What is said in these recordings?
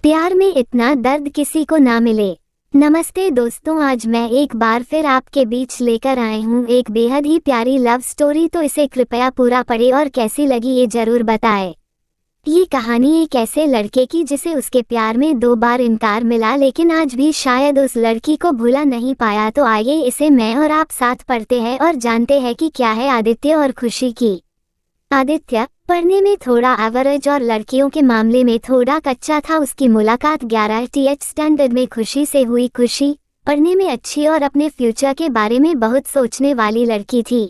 प्यार में इतना दर्द किसी को ना मिले। नमस्ते दोस्तों, आज मैं एक बार फिर आपके बीच लेकर आए हूँ एक बेहद ही प्यारी लव स्टोरी। तो इसे कृपया पूरा पढ़ें और कैसी लगी ये जरूर बताएं। ये कहानी एक ऐसे लड़के की जिसे उसके प्यार में 2 बार इनकार मिला, लेकिन आज भी शायद उस लड़की को भूला नहीं पाया। तो आइए इसे मैं और आप साथ पढ़ते हैं और जानते हैं कि क्या है आदित्य और खुशी की। आदित्य पढ़ने में थोड़ा एवरेज और लड़कियों के मामले में थोड़ा कच्चा था। उसकी मुलाकात 11th स्टैंडर्ड में खुशी से हुई। खुशी पढ़ने में अच्छी और अपने फ्यूचर के बारे में बहुत सोचने वाली लड़की थी।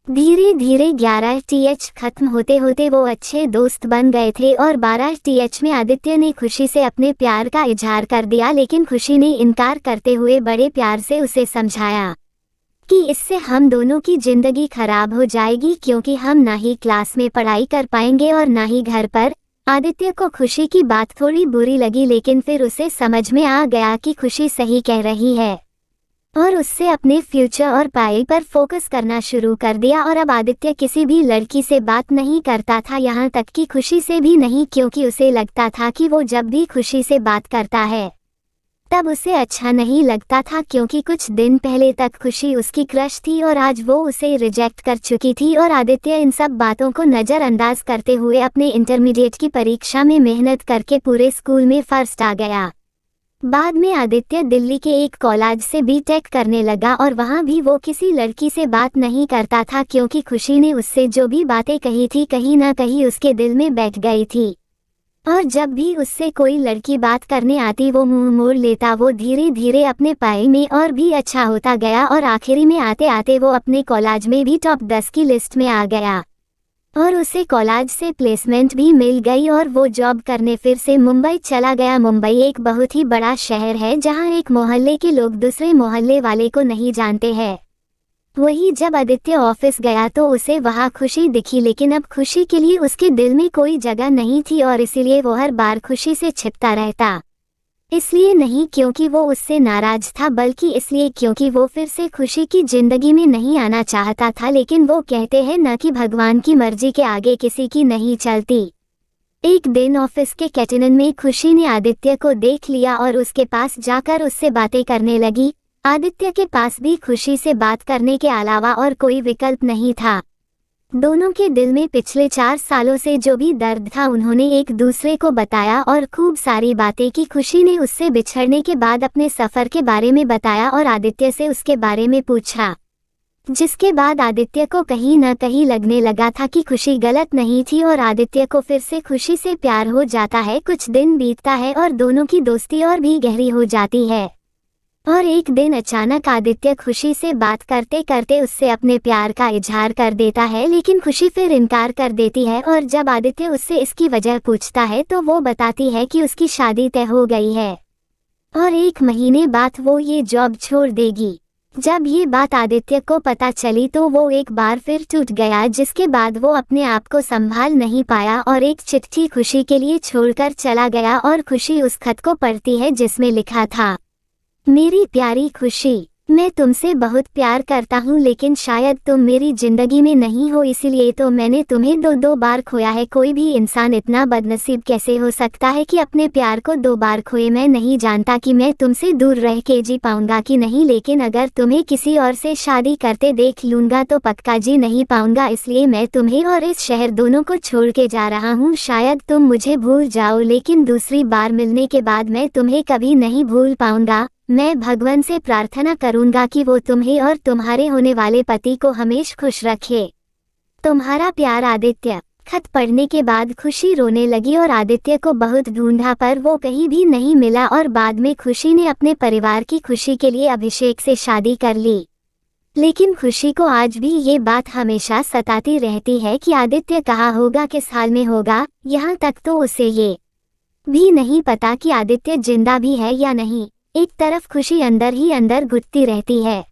धीरे धीरे 11th खत्म होते होते वो अच्छे दोस्त बन गए थे और 12th में आदित्य ने खुशी से अपने प्यार का इजहार कर दिया, लेकिन खुशी ने इनकार करते हुए बड़े प्यार से उसे समझाया कि इससे हम दोनों की जिंदगी खराब हो जाएगी, क्योंकि हम ना ही क्लास में पढ़ाई कर पाएंगे और ना ही घर पर। आदित्य को खुशी की बात थोड़ी बुरी लगी, लेकिन फिर उसे समझ में आ गया कि खुशी सही कह रही है और उससे अपने फ्यूचर और पढ़ाई पर फोकस करना शुरू कर दिया। और अब आदित्य किसी भी लड़की से बात नहीं करता था, यहाँ तक कि खुशी से भी नहीं, क्योंकि उसे लगता था कि वो जब भी खुशी से बात करता है तब उसे अच्छा नहीं लगता था, क्योंकि कुछ दिन पहले तक खुशी उसकी क्रश थी और आज वो उसे रिजेक्ट कर चुकी थी। और आदित्य इन सब बातों को नज़रअंदाज करते हुए अपने इंटरमीडिएट की परीक्षा में मेहनत करके पूरे स्कूल में फर्स्ट आ गया। बाद में आदित्य दिल्ली के एक कॉलेज से बीटेक करने लगा और वहाँ भी वो किसी लड़की से बात नहीं करता था, क्योंकि खुशी ने उससे जो भी बातें कही थी कहीं ना कहीं उसके दिल में बैठ गई थी। और जब भी उससे कोई लड़की बात करने आती वो मुंह मोड़ लेता। वो धीरे धीरे अपने पढ़ाई में और भी अच्छा होता गया और आखिरी में आते आते वो अपने कॉलेज में भी टॉप 10 की लिस्ट में आ गया और उसे कॉलेज से प्लेसमेंट भी मिल गई और वो जॉब करने फिर से मुंबई चला गया। मुंबई एक बहुत ही बड़ा शहर है जहाँ एक मोहल्ले के लोग दूसरे मोहल्ले वाले को नहीं जानते हैं। वही जब आदित्य ऑफिस गया तो उसे वहाँ खुशी दिखी, लेकिन अब खुशी के लिए उसके दिल में कोई जगह नहीं थी और इसीलिए वो हर बार खुशी से छिपता रहता। इसलिए नहीं क्योंकि वो उससे नाराज था, बल्कि इसलिए क्योंकि वो फिर से खुशी की जिंदगी में नहीं आना चाहता था। लेकिन वो कहते हैं न कि भगवान की मर्जी के आगे किसी की नहीं चलती। एक दिन ऑफिस के कैंटीन में खुशी ने आदित्य को देख लिया और उसके पास जाकर उससे बातें करने लगी। आदित्य के पास भी खुशी से बात करने के अलावा और कोई विकल्प नहीं था। दोनों के दिल में पिछले 4 सालों से जो भी दर्द था उन्होंने एक दूसरे को बताया और खूब सारी बातें की। खुशी ने उससे बिछड़ने के बाद अपने सफ़र के बारे में बताया और आदित्य से उसके बारे में पूछा, जिसके बाद आदित्य को कहीं न कहीं लगने लगा था कि खुशी गलत नहीं थी और आदित्य को फिर से खुशी से प्यार हो जाता है। कुछ दिन बीतता है और दोनों की दोस्ती और भी गहरी हो जाती है और एक दिन अचानक आदित्य खुशी से बात करते करते उससे अपने प्यार का इजहार कर देता है, लेकिन खुशी फिर इनकार कर देती है। और जब आदित्य उससे इसकी वजह पूछता है तो वो बताती है कि उसकी शादी तय हो गई है और 1 महीने बाद वो ये जॉब छोड़ देगी। जब ये बात आदित्य को पता चली तो वो एक बार फिर टूट गया, जिसके बाद वो अपने आप को संभाल नहीं पाया और एक चिट्ठी खुशी के लिए छोड़कर चला गया। और खुशी उस खत को पढ़ती है जिसमें लिखा था, मेरी प्यारी खुशी, मैं तुमसे बहुत प्यार करता हूँ, लेकिन शायद तुम मेरी जिंदगी में नहीं हो, इसीलिए तो मैंने तुम्हें 2 बार खोया है। कोई भी इंसान इतना बदनसीब कैसे हो सकता है कि अपने प्यार को 2 बार खोए। मैं नहीं जानता कि मैं तुमसे दूर रह के जी पाऊंगा कि नहीं, लेकिन अगर तुम्हें किसी और से शादी करते देख लूंगा तो पक्का जी नहीं पाऊंगा। इसलिए मैं तुम्हें और इस शहर दोनों को छोड़ के जा रहा हूँ। शायद तुम मुझे भूल जाओ, लेकिन दूसरी बार मिलने के बाद मैं तुम्हें कभी नहीं भूल पाऊंगा। मैं भगवान से प्रार्थना करूंगा कि वो तुम्हें और तुम्हारे होने वाले पति को हमेशा खुश रखे। तुम्हारा प्यार आदित्य। खत पढ़ने के बाद खुशी रोने लगी और आदित्य को बहुत ढूंढा पर वो कहीं भी नहीं मिला और बाद में खुशी ने अपने परिवार की खुशी के लिए अभिषेक से शादी कर ली। लेकिन खुशी को आज भी ये बात हमेशा सताती रहती है कि आदित्य कहाँ होगा, किस हाल में होगा। यहाँ तक तो उसे ये भी नहीं पता कि आदित्य जिंदा भी है या नहीं। एक तरफ खुशी अंदर ही अंदर घुटती रहती है,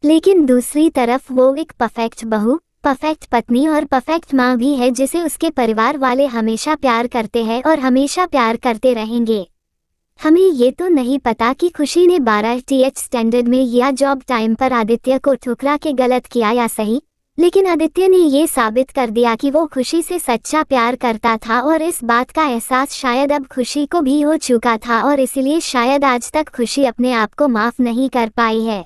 लेकिन दूसरी तरफ वो एक परफेक्ट बहू, परफेक्ट पत्नी और परफेक्ट माँ भी है, जिसे उसके परिवार वाले हमेशा प्यार करते हैं और हमेशा प्यार करते रहेंगे। हमें ये तो नहीं पता कि खुशी ने 12th स्टैंडर्ड में या जॉब टाइम पर आदित्य को ठुकरा के गलत किया या सही। लेकिन आदित्य ने ये साबित कर दिया कि वो खुशी से सच्चा प्यार करता था और इस बात का एहसास शायद अब खुशी को भी हो चुका था और इसलिए शायद आज तक खुशी अपने आप को माफ नहीं कर पाई है।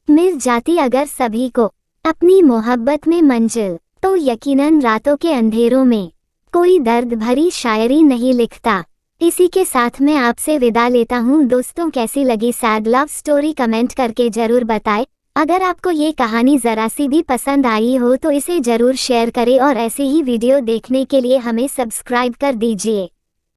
मिल जाती अगर सभी को अपनी मोहब्बत में मंजिल, तो यकीनन रातों के अंधेरों में कोई दर्द भरी शायरी नहीं लिखता। इसी के साथ मैं आपसे विदा लेता हूँ दोस्तों। कैसी लगी सैड लव स्टोरी कमेंट करके जरूर बताएं। अगर आपको ये कहानी ज़रा सी भी पसंद आई हो तो इसे ज़रूर शेयर करें और ऐसे ही वीडियो देखने के लिए हमें सब्सक्राइब कर दीजिए।